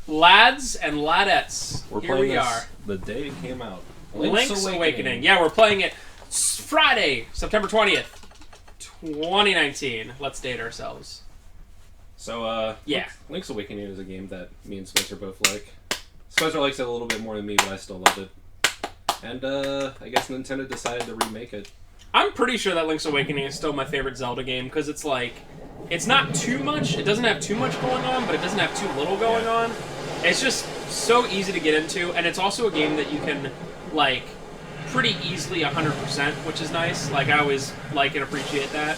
Lads and ladettes, here we are. The day it came out. Link's Awakening. Yeah, we're playing it Friday, September 20th, 2019. Let's date ourselves. So, yeah. Link's Awakening is a game that me and Spencer both like. Spencer likes it a little bit more than me, but I still love it. And, I guess Nintendo decided to remake it. I'm pretty sure that Link's Awakening is still my favorite Zelda game, because it's like, it's not too much, it doesn't have too much going on, but it doesn't have too little going on. It's just so easy to get into, and it's also a game that you can, like, pretty easily 100%, which is nice. Like, I always like and appreciate that.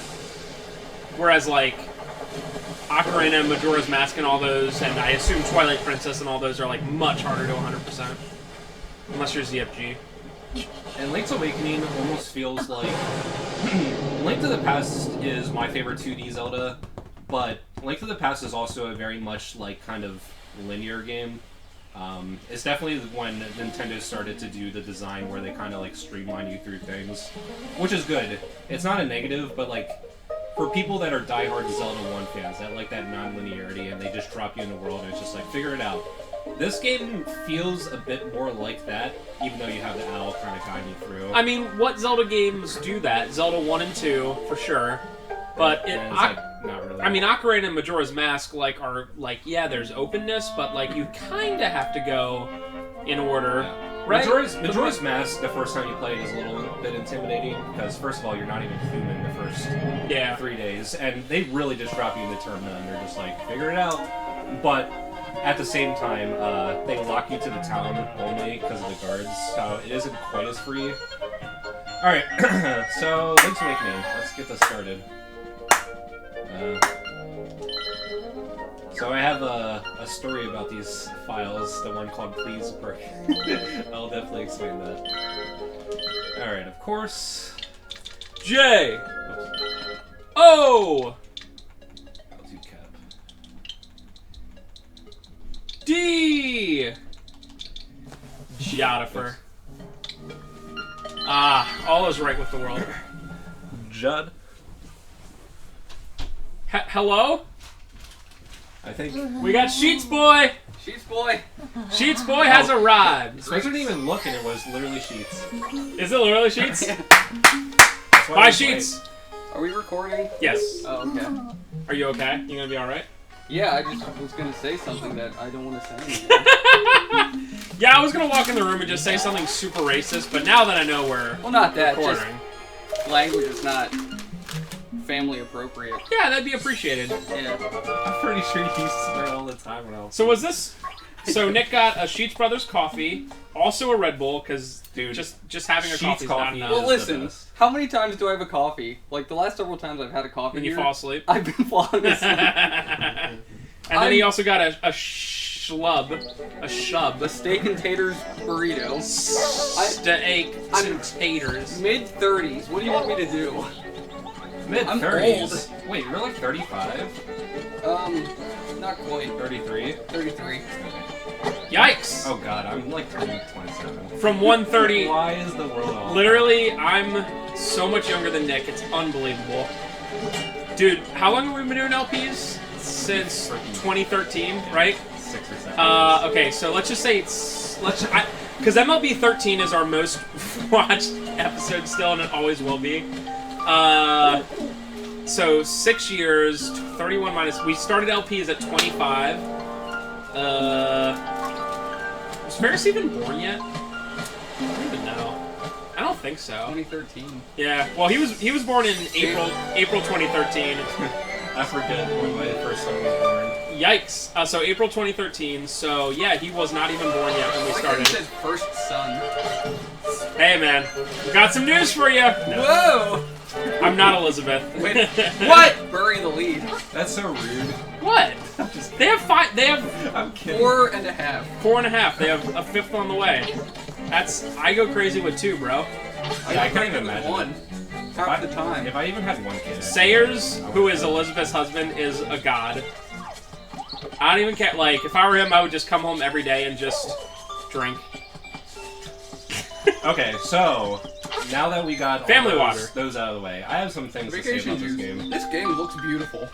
Whereas, like, Ocarina, Majora's Mask and all those, and I assume Twilight Princess and all those are, like, much harder to 100%. Unless you're ZFG. And Link's Awakening almost feels like... Link to the Past is my favorite 2D Zelda, but Link to the Past is also a very much, like, kind of linear game. It's definitely when Nintendo started to do the design where they kind of, like, streamline you through things, which is good. It's not a negative, but, like, for people that are diehard Zelda 1 fans that like that non-linearity and they just drop you in the world and it's just like, figure it out. This game feels a bit more like that, even though you have the owl kind of guide you through. I mean, what Zelda games do that? Zelda 1 and 2, for sure. But not really. I mean, Ocarina and Majora's Mask, like, are, like, yeah, there's openness, but, like, you kind of have to go in order. Yeah. Right? Majora's Mask, the first time you play it, is a little bit intimidating, because, first of all, you're not even human the first 3 days, and they really just drop you in the tournament, and they're just like, figure it out. But at the same time, they lock you to the town only because of the guards, so it isn't quite as free. Alright, so Link's Awakening. Let's get this started. So I have a story about these files, the one called Please Break. I'll definitely explain that. Alright, of course. J! O! L2 cap. D! Jodifer. Ah, all is right with the world. Judd. Hello? I think... We got Sheets Boy! Sheets Boy! Sheets Boy has arrived! Spencer didn't even look and it was literally Sheets. Is it literally Sheets? Bye, Sheets! Are we recording? Yes. Oh, okay. Are you okay? You gonna be alright? Yeah, I just was gonna say something that I don't want to say anymore. Yeah, I was gonna walk in the room and just say something super racist, but now that I know we're well, not that, recording... just language is not family appropriate. Yeah, that'd be appreciated. Yeah. I'm pretty sure you swear all the time when I was... So was this... So Nick got a Sheets Brothers coffee, also a Red Bull, because just having a coffee is not enough. Well, listen, how many times do I have a coffee? Like, the last several times I've had a coffee When you fall asleep? I've been falling asleep. And then he also got a schlub. A shub. A steak and taters burrito. Steak and taters. Mid-30s. What do you want me to do? Mid-30s? Wait, you're like 35? Not quite. 33? 33. Yikes! Oh god, I'm like turning 27. From 130. Why is the world all... Literally, I'm so much younger than Nick. It's unbelievable. Dude, how long have we been doing LPs? Since 2013, right? 6 or 7 okay, so let's just say it's... Because MLB 13 is our most watched episode still, and it always will be. So 6 years, 31 minus... We started LPs at 25. Was Ferris even born yet? I don't even know. I don't think so. 2013. Yeah, well, he was born in April 2013. I forget when my first son was born. Yikes. So April 2013, so yeah, he was not even born yet when we started. He said first son. Hey man, we got some news for you! No. Whoa! I'm not Elizabeth. Wait, what? Bury the lead. That's so rude. What? They have 5, they have... I'm kidding. 4.5. 4.5, they have a 5th on the way. I go crazy with 2, bro. I can't even imagine. 1. Half the time. If I even had 1 kid. Sayers, who is Elizabeth's husband, is a god. I don't even care. Like, if I were him, I would just come home every day and just drink. Okay, so now that we got Family all water. those out of the way, I have some things to say Vacation about this juice. game. This game looks beautiful.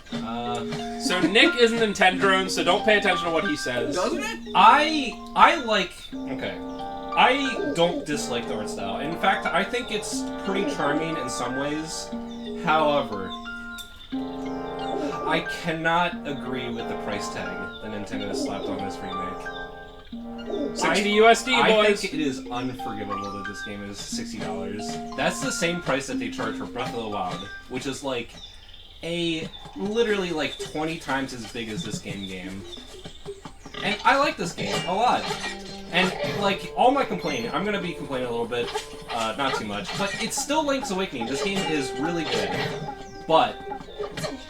So Nick is an Nintendrone, so don't pay attention to what he says. Doesn't it? I like. Okay. I don't dislike the art style. In fact, I think it's pretty charming in some ways. However, I cannot agree with the price tag that Nintendo has slapped on this remake. 60 USD, I boys. think it is unforgivable that this game is $60. That's the same price that they charge for Breath of the Wild, which is like literally like 20 times as big as this game. And I like this game a lot. And like all my complaining, I'm gonna be complaining a little bit, not too much, but it's still Link's Awakening. This game is really good, but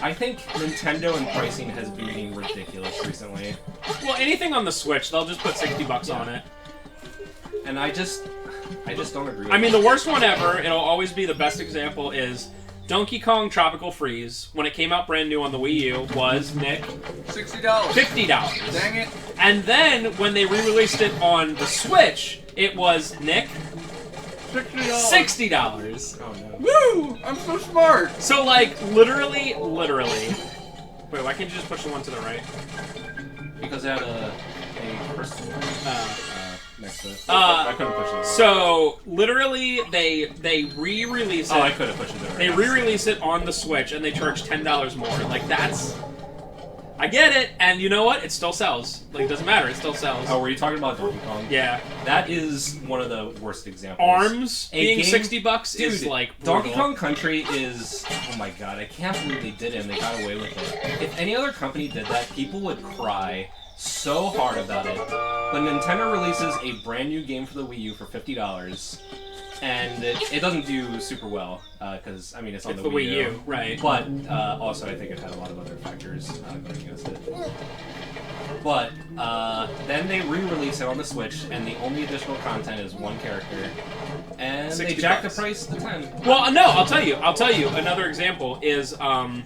I think Nintendo and pricing has been being ridiculous recently. Well, anything on the Switch, they'll just put $60 on it. And I just don't agree. I mean, the worst one ever, it'll always be the best example, is Donkey Kong Tropical Freeze. When it came out brand new on the Wii U, was, Nick? $60. $50. Dang it. And then, when they re-released it on the Switch, it was, Nick? $60. Oh no. Woo! I'm so smart. So, like, literally... Wait, why can't you just push the one to the right? Because it had a crystal next to it. Uh, I couldn't push it. So, literally, they re-release it. Oh, I could have pushed it there. They re-release it on the Switch, and they charge $10 more. Like, that's... I get it, and you know what? It still sells. Like, it doesn't matter, it still sells. Oh, were you talking about Donkey Kong? Yeah. That is one of the worst examples. ARMS being game- $60 is, Dude, like, brutal. Donkey Kong Country is... Oh my god, I can't believe they did it and they got away with it. If any other company did that, people would cry so hard about it. But Nintendo releases a brand new game for the Wii U for $50, and it doesn't do super well, because, I mean, it's on It's the the Wii U, right. But, also, I think it had a lot of other factors going against it. But, then they re-release it on the Switch, and the only additional content is one character, and they jack the price to 10. Well, no, I'll tell you. Another example is, I'll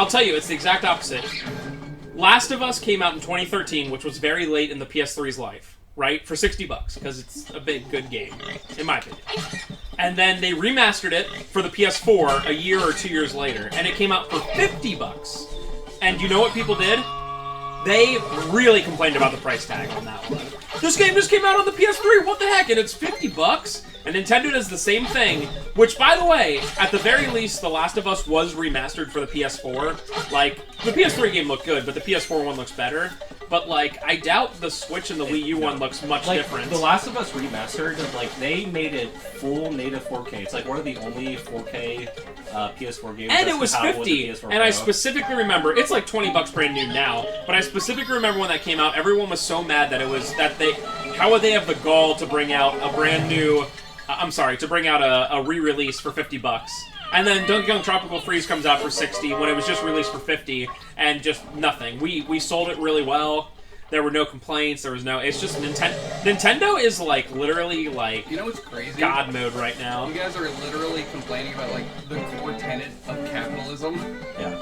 tell you, it's the exact opposite. Last of Us came out in 2013, which was very late in the PS3's life, right? For $60, because it's a big, good game, in my opinion. And then they remastered it for the PS4 a year or 2 years later, and it came out for $50. And you know what people did? They really complained about the price tag on that one. This game just came out on the PS3, what the heck? And it's $50? And Nintendo does the same thing, which, by the way, at the very least, The Last of Us was remastered for the PS4. Like, the PS3 game looked good, but the PS4 one looks better. But, like, I doubt the Switch and the Wii U one looks much different. The Last of Us Remastered, like, they made it full native 4K. It's like one of the only 4K PS4 games. And that's it was compatible with the $50, PS4 and I Pro. specifically remember, it's like $20 brand new now, but I specifically remember when that came out, everyone was so mad that how would they have the gall to bring out a brand new, to bring out a re-release for $50? And then Donkey Kong Tropical Freeze comes out for $60 when it was just released for $50, and just nothing. We sold it really well. There were no complaints. There was no... It's just Nintendo is, like, literally, like... You know what's crazy? God mode right now. You guys are literally complaining about, like, the core tenet of capitalism. Yeah.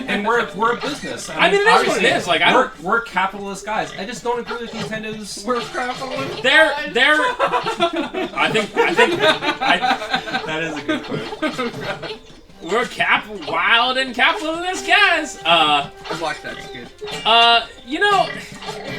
And we're a business. I mean, it is what it is. Like, we're capitalist guys. I just don't agree with Nintendo's... We're capitalists. They're... I think... That is a good quote. We're wild and capitalist guys. I watched that skit. You know,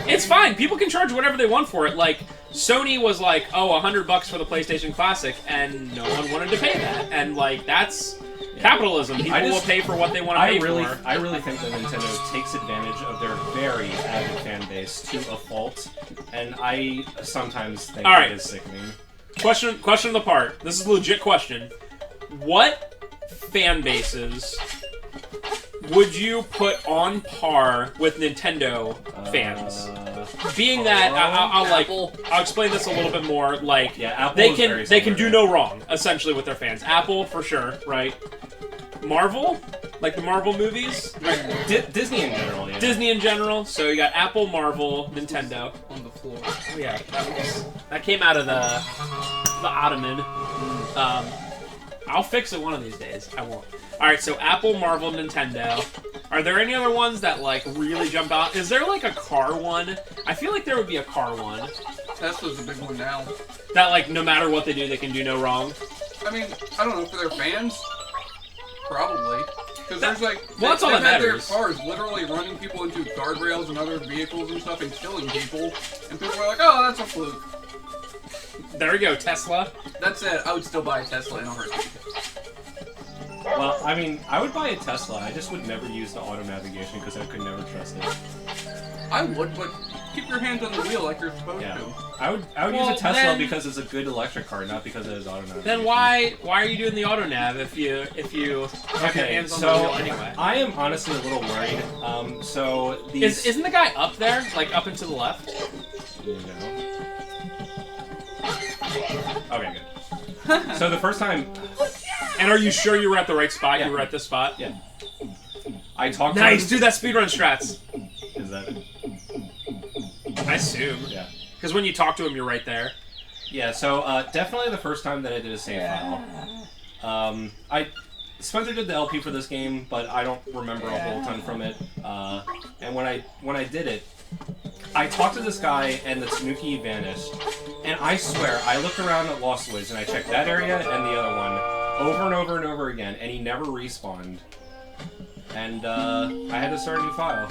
it's fine. People can charge whatever they want for it. Like, Sony was like, oh, $100 for the PlayStation Classic, and no one wanted to pay that. And, like, that's capitalism. People will pay for what they want to pay for. I really think that Nintendo takes advantage of their very avid fan base to a fault, and I sometimes think it is sickening. Question of the part. This is a legit question. What fan bases would you put on par with Nintendo fans? Being that I'll explain this a little bit more. Like, Apple they can do no wrong essentially with their fans. Apple for sure, right? Marvel, like the Marvel movies. Disney in general. Yeah. Disney in general. So you got Apple, Marvel, Nintendo. On the floor. Oh yeah, that came out of the ottoman. I'll fix it one of these days. I won't. Alright, so Apple, Marvel, Nintendo. Are there any other ones that, like, really jump out? Is there, like, a car one? I feel like there would be a car one. Tesla's a big one now. That, like, no matter what they do, they can do no wrong. I mean, I don't know, for their fans, probably. Because there's like, well, that's all that had their matters. cars literally running people into guardrails and other vehicles and stuff and killing people. And people were like, oh, that's a fluke. There we go, Tesla. That said, I would still buy a Tesla in a heartbeat. Well, I mean, I would buy a Tesla. I just would never use the auto navigation because I could never trust it. I would, but keep your hands on the wheel like you're supposed Yeah. to. I would Well, use a Tesla then- because it's a good electric car, not because it has auto navigation. Then why are you doing the auto nav if you have your Okay, hands on the so wheel anyway? I am honestly a little worried. So these Isn't the guy up there, like up and to the left? No. Okay, good. So the first time, And are you sure you were at the right spot? Yeah. You were at this spot? yeah, I talked. Nice, to do that speedrun strats. Is that? I assume. Yeah. Because when you talk to him, you're right there. Yeah. So definitely the first time that I did a save file. Spencer did the LP for this game, but I don't remember a whole ton from it. And when I did it, I talked to this guy, and the Tanuki vanished. And I swear, I looked around at Lost Woods, and I checked that area and the other one over and over and over again, and he never respawned. And I had to start a new file.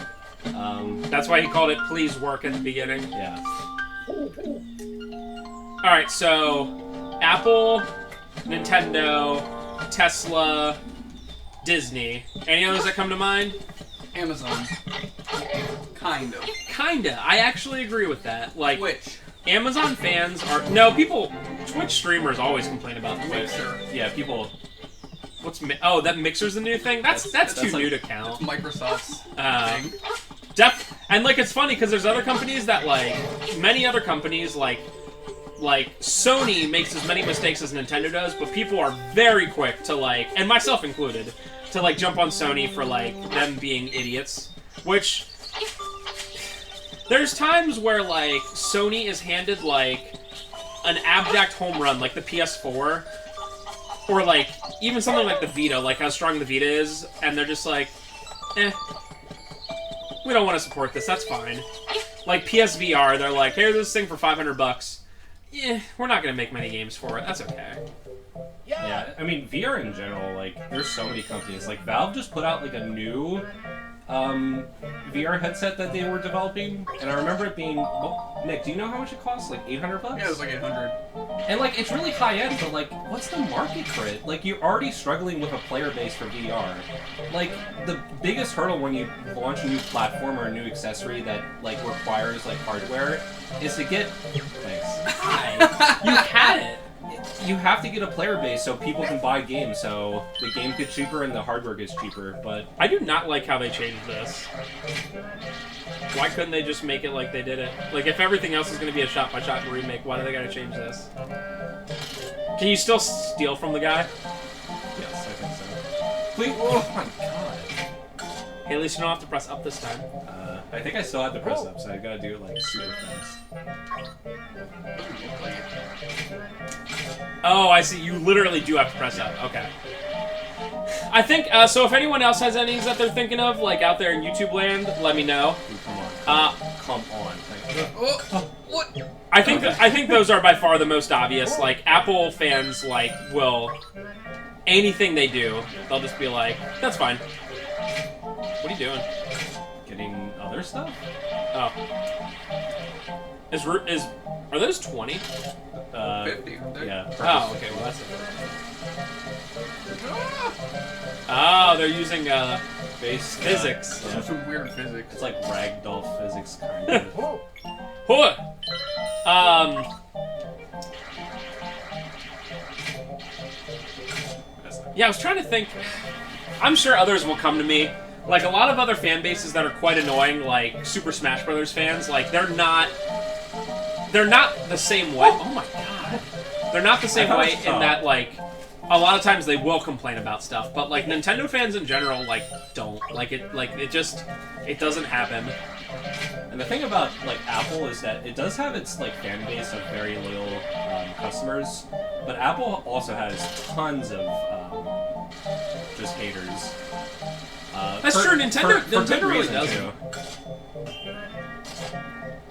That's why he called it "Please Work" at the beginning. Yeah. All right, so Apple, Nintendo, Tesla, Disney. Any others that come to mind? Amazon. Kind of. Kinda. I actually agree with that. Like, Twitch. Amazon fans are people. Twitch streamers always complain about Twitch. Mixer. Yeah, people. Oh, that Mixer's the new thing. That's too like- new to count. Microsoft's thing. And like it's funny because there's other companies that like many other companies like Sony makes as many mistakes as Nintendo does, but people are very quick to like, and myself included, to like jump on Sony for like them being idiots. Which there's times where like Sony is handed like an abject home run, like the PS4, or like even something like the Vita, like how strong the Vita is, and they're just like, we don't want to support this. That's fine. Like PSVR, they're like, here's this thing for $500. Yeah, we're not gonna make many games for it. That's okay. Yeah, I mean VR in general. Like, there's so many companies. Like Valve just put out like a new VR headset that they were developing, and I remember it being. Well, Nick, do you know how much it costs? Like $800? Yeah, it was like 800. And like it's really high end, but like, what's the market for it? Like, you're already struggling with a player base for VR. Like, the biggest hurdle when you launch a new platform or a new accessory that like requires like hardware is to get. Thanks. Hi. You had it. You have to get a player base so people can buy games, so the game gets cheaper and the hardware gets cheaper. But I do not like how they changed this. Why couldn't they just make it like they did it? Like, if everything else is going to be a shot-by-shot remake, why do they got to change this? Can you still steal from the guy? yes, I think so. Please. Oh my god. Hey, at least you don't have to press up this time. I think I still have to press up, so I gotta do it like super fast. Oh, I see. You literally do have to press up. Okay. I think, so if anyone else has any that they're thinking of, like out there in YouTube land, let me know. Ooh, come on. Come on. Oh, what? I think those are by far the most obvious. Like, Apple fans, like, will... Anything they do, they'll just be like, that's fine. What are you doing? Getting other stuff? Oh. Are those 20? 50. Yeah. Oh, okay, well that's it. Oh, they're using, Base physics. Those are some weird physics. It's like ragdoll physics, kind of. Huh. Yeah, I was trying to think. I'm sure others will come to me. Like, a lot of other fan bases that are quite annoying, like Super Smash Brothers fans, like, they're not the same way. Oh my god. They're not the same way in that, like, a lot of times they will complain about stuff, but, like, Nintendo fans in general, like, don't. It doesn't happen. And the thing about like Apple is that it does have its like fan base of very loyal customers, But Apple also has tons of just haters. That's true. Nintendo for good really reason, does. too.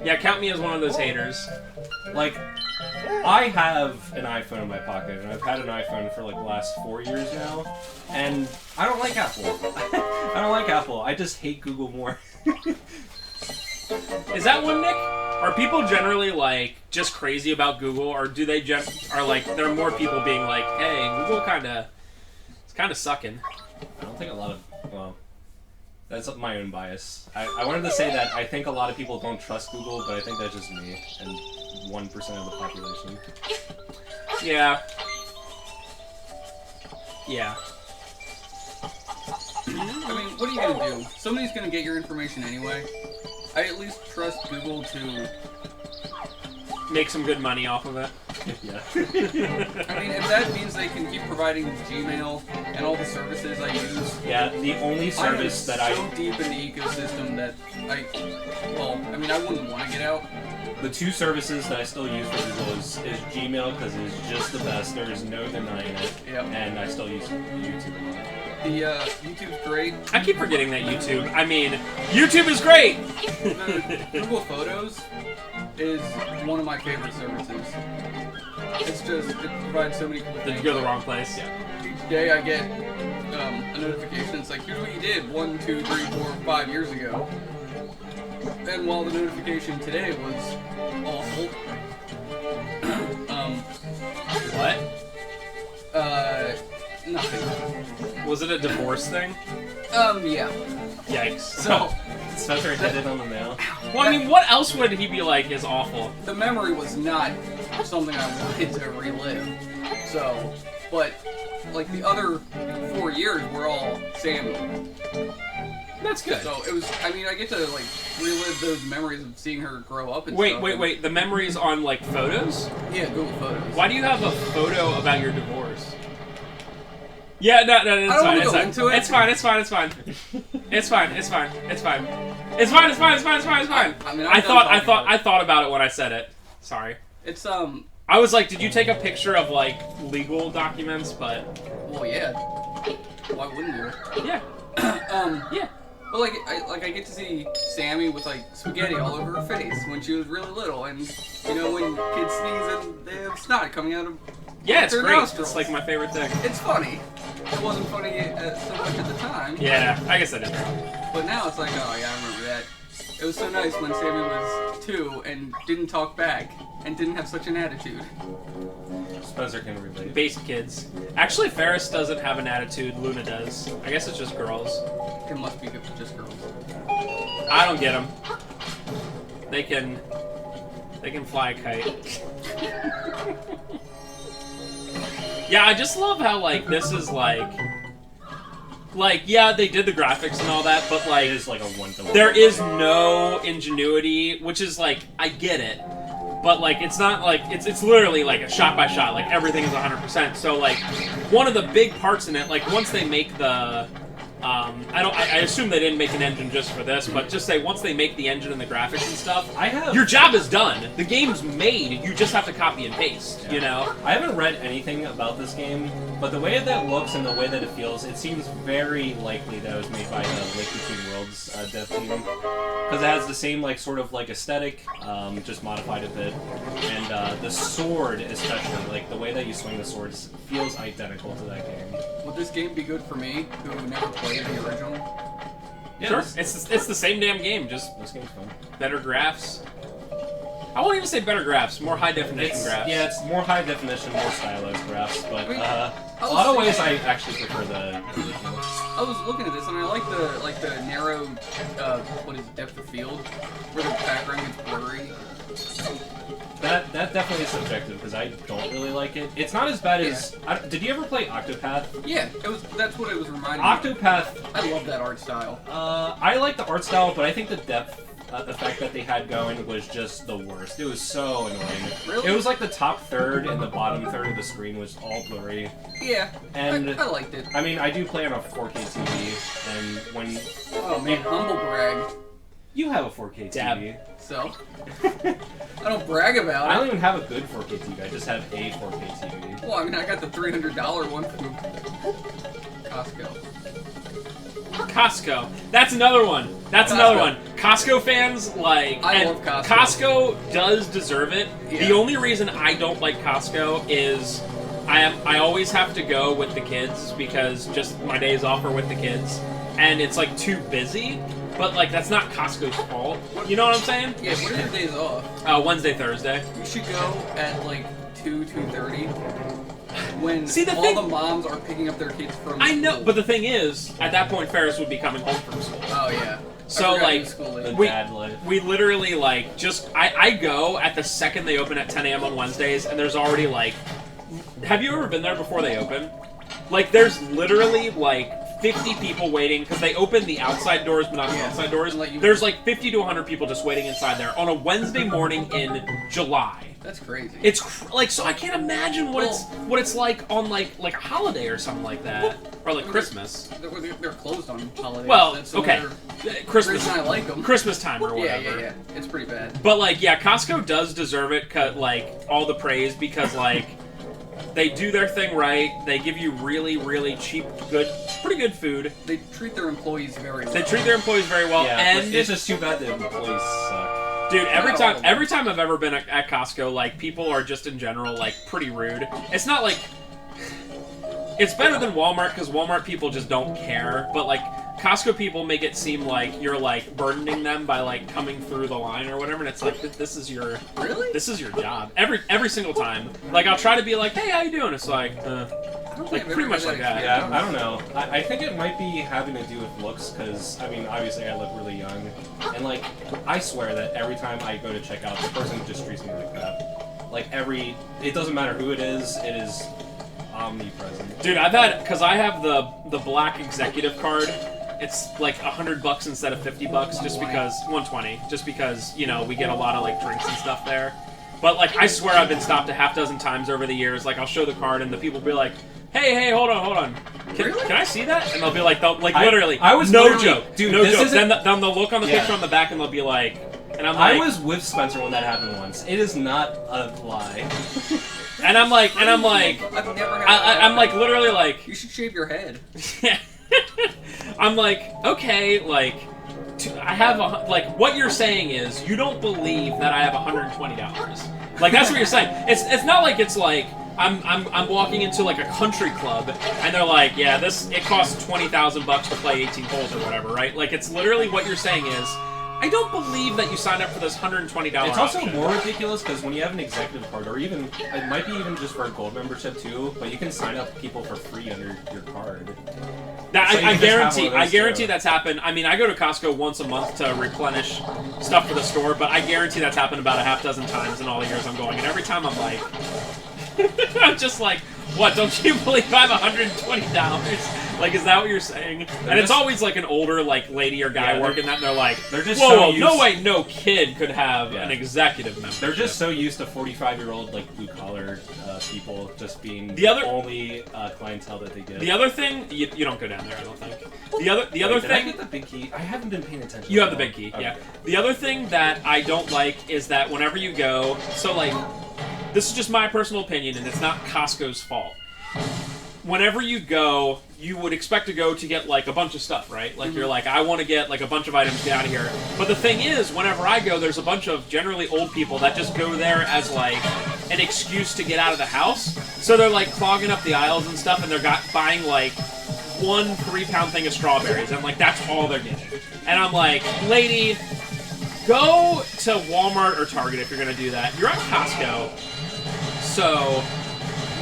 Yeah, count me as one of those haters. Like, I have an iPhone in my pocket, and I've had an iPhone for like the last 4 years now, and I don't like Apple. I don't like Apple. I just hate Google more. Is that one, Nick? Are people generally like just crazy about Google, or do they are like there are more people being like, hey, Google it's kind of sucking? I don't think a lot of, well, that's my own bias. I wanted to say that I think a lot of people don't trust Google, but I think that's just me and 1% of the population. Yeah. Yeah. I mean, what are you gonna do? Somebody's gonna get your information anyway. I at least trust Google to... Make some good money off of it. Yeah. I mean, if that means they can keep providing Gmail and all the services I use... Yeah, the only service that I'm so deep in the ecosystem that I wouldn't want to get out. The two services that I still use for Google is Gmail, because it is just the best. There is no denying it. Yep. And I still use YouTube a lot. The YouTube's great. I keep forgetting that YouTube. I mean, YouTube is great. The Google Photos is one of my favorite services. It's just, it provides so many cool Did things. you go to the wrong place? Yeah. Each day I get a notification. It's like, here's what you did 1, 2, 3, 4, 5 years ago. And while the notification today was awful, What? nothing. Was it a divorce thing? Yeah. Yikes. So, Spencer hit it on the nail. Well, I mean, what else would he be like is awful? the memory was not something I wanted to relive. So, but, like, the other 4 years were all Sammy. That's good. So, it was, I mean, I get to, like, relive those memories of seeing her grow up and Wait, stuff. wait. The memories on, like, photos? Yeah, Google Photos. Why do you have a photo about your divorce? Yeah, no, it's don't fine. wanna It's go fine. into it. It's fine. It's fine. It's fine. It's fine. It's fine. It's fine. It's fine. It's fine. It's fine. It's fine. It's fine. I mean, I thought about it when I said it. Sorry. It's, I was like, did you take a picture of like legal documents? But well, yeah. Why wouldn't you? yeah, yeah. But I get to see Sammy with like spaghetti all over her face when she was really little, and you know when kids sneeze and they have snot coming out of Yeah, it's their great. nostrils. It's like my favorite thing. It's funny. It wasn't funny so much at the time. Yeah, I guess I did. But now it's like, oh yeah, I remember that. It was so nice when Sammy was 2 and didn't talk back and didn't have such an attitude. Spencer can relate. Basic kids. Actually, Ferris doesn't have an attitude. Luna does. I guess it's just girls. It must be good for just girls. I don't get them. They can fly a kite. Yeah, I just love how like this is like yeah, they did the graphics and all that, but like It is like a one-to-one. there is no ingenuity, which is like I get it, but like it's not like it's literally like a shot by shot, like everything is 100%. So like one of the big parts in it, like once they make the I assume they didn't make an engine just for this, but just say once they make the engine and the graphics and stuff, your job is done. The game's made. You just have to copy and paste. Yeah. You know. I haven't read anything about this game, but the way that looks and the way that it feels, it seems very likely that it was made by the Link Between Worlds dev team, because it has the same like sort of like aesthetic, just modified a bit, and the sword especially, like the way that you swing the swords feels identical to that game. Would this game be good for me, who never played the original? Yeah, Sure. this It's the same damn game, just game's fun. better graphs. I won't even say better graphs, more high definition graphs. Yeah, it's more high definition, more stylized graphs, but I mean, a lot of ways I actually prefer the original. I was looking at this and I like the narrow, what is it, depth of field, where the background gets blurry. That definitely is subjective because I don't really like it. It's not as bad as. Did you ever play Octopath? Yeah, that's what it was reminding me. Octopath. I love that art style. I like the art style, but I think the depth effect that they had going was just the worst. It was so annoying. Really? It was like the top third and the bottom third of the screen was all blurry. Yeah, And I liked it. I mean, I do play on a 4K TV, and when Oh man, humble brag. You have a 4K Dab. TV. So, I don't brag about I it. don't even have a good 4K TV. I just have a 4K TV. Well, I mean, I got the $300 one from Costco. Costco. That's another one. That's another one. Costco fans, like... I and love Costco. Costco does deserve it. Yeah. The only reason I don't like Costco is I always have to go with the kids because just my days off are with the kids. And it's, like, too busy. But, like, that's not Costco's fault. You know what I'm saying? Yeah, what are your days off? Wednesday, Thursday. You should go at like 2:30 when See, the all thing- the moms are picking up their kids from I know, school. but the thing is, at that point, Ferris would be coming home from school. Oh yeah. So, I forgot like, he was school The late. We- dad life. We literally, like, just... I go at the second they open at 10 a.m. on Wednesdays, and there's already, like... Have you ever been there before they open? Like, there's literally, like, 50 people waiting, because they open the outside doors, but not the Yeah. inside doors. And let you- There's, like, 50 to 100 people just waiting inside there on a Wednesday morning in July. That's crazy. It's, like, so I can't imagine what it's like on, like a holiday or something like that. Or, like, Christmas. They're closed on holidays. Well, That's okay. another Christmas. reason I like them. Christmas time or Yeah, whatever. yeah. It's pretty bad. But, like, yeah, Costco does deserve it, like, all the praise, because, like, they do their thing right. They give you really, really cheap, pretty good food. They treat their employees very well. They treat their employees very well, Yeah, and it's just too bad the employees suck. dude, every Not time, all. every time I've ever been at Costco, like, people are just in general, like, pretty rude. It's not like it's better than Walmart because Walmart people just don't care, but like Costco people make it seem like you're like burdening them by like coming through the line or whatever, and it's like this is your job every single time. Like I'll try to be like, hey, how you doing? It's like, I don't think like I've pretty ever much had like that. Yeah, I don't know. I think it might be having to do with looks, because, I mean, obviously I look really young. And, like, I swear that every time I go to check out, the person just treats me like crap. Like, it doesn't matter who it is omnipresent. Dude, I've had, because I have the black executive card. It's like $100 instead of $50, just because 120, just because you know we get a lot of like drinks and stuff there. But like I swear I've been stopped a half dozen times over the years. Like I'll show the card and the people will be like, "Hey, hold on, can I see that?" And they'll be like, literally, I was no literally- joke, dude, no this joke. isn't- Then they'll look on the Yeah. picture on the back and they'll be like, and I'm like, I was with Spencer when that happened once. It is not a lie. and I'm like, I've never had I'm like literally like. You should shave your head. Yeah. I'm like, okay, like, I have like, what you're saying is you don't believe that I have $120. Like, that's what you're saying. It's not like it's like I'm walking into like a country club and they're like, yeah, it costs $20,000 to play 18 holes or whatever, right? Like, it's literally what you're saying is, I don't believe that you signed up for this $120 It's also option. more ridiculous because when you have an executive card, or even, it might be even just for a gold membership too, but you can sign up people for free under your card. That, So you I can just have one of those guarantee too. that's happened. I mean, I go to Costco once a month to replenish stuff for the store, but I guarantee that's happened about a half dozen times in all the years I'm going. And every time I'm like, I'm just like, what? Don't you believe I have $120? Like, is that what you're saying? And it's just- always like an older like lady or guy Yeah, working that, and they're like, they're just whoa, so whoa, used- no way, no kid could have Yeah. an executive membership. They're just so used to 45-year-old like blue-collar people just being The other- only clientele that they get. The other thing, you don't go down there, I don't think. The other Wait, did I thing. get the big key? I haven't been paying attention. You have at the all. big key, Okay. yeah. The other thing that I don't like is that whenever you go, so like, this is just my personal opinion, and it's not Costco's fault. Whenever you go, you would expect to go to get like a bunch of stuff, right? Like you're like, I want to get like a bunch of items, get out of here. But the thing is, whenever I go, there's a bunch of generally old people that just go there as like an excuse to get out of the house. So they're like clogging up the aisles and stuff, and they're buying like 1 3-pound thing of strawberries, and like that's all they're getting. And I'm like, lady, go to Walmart or Target if you're gonna do that. You're at Costco, so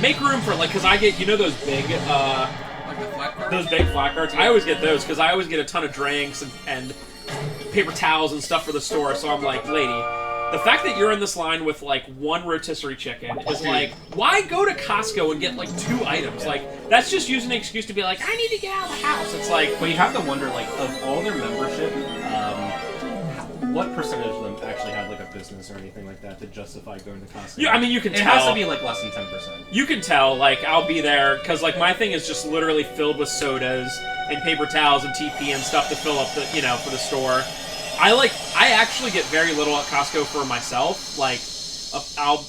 make room for like, cause I get, you know, those big Like the flat card? those big flat carts. I always get those because I always get a ton of drinks and paper towels and stuff for the store. So I'm like, lady, the fact that you're in this line with like 1 rotisserie chicken is like, why go to Costco and get like 2 items? Like, that's just using an excuse to be like, I need to get out of the house. It's like, But you have to wonder, like, of all their membership, what percentage of them actually have like a business or anything like that to justify going to Costco? I mean, you can it tell. has to be like less than 10%. You can tell, like, I'll be there, because, like, my thing is just literally filled with sodas and paper towels and TP and stuff to fill up the, you know, for the store. I actually get very little at Costco for myself. Like, I'll,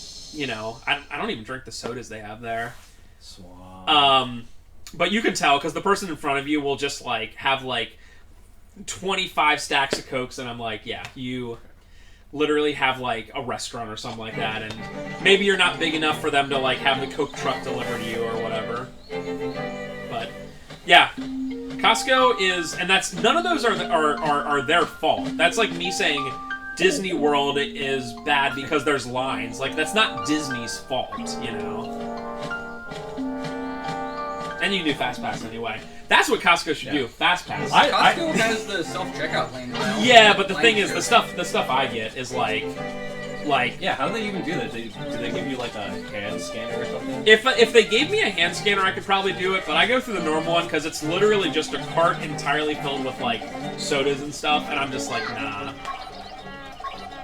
I don't even drink the sodas they have there. Swamp. But you can tell because the person in front of you will just like have like 25 stacks of Cokes, and I'm like, yeah, you literally have like a restaurant or something like that, and maybe you're not big enough for them to like have the Coke truck deliver to you or whatever. But yeah, Costco is, and that's none of those are their fault. That's like me saying Disney World is bad because there's lines. Like that's not Disney's fault, And you can do Fast Pass anyway. That's what Costco should do. Fast Pass. Costco has the self-checkout lane now. Yeah, but the thing is, the stuff I get is like, Yeah, how do they even do that? Do they give you like a hand scanner or something? if they gave me a hand scanner, I could probably do it. But I go through the normal one because it's literally just a cart entirely filled with like sodas and stuff, and I'm just like, nah.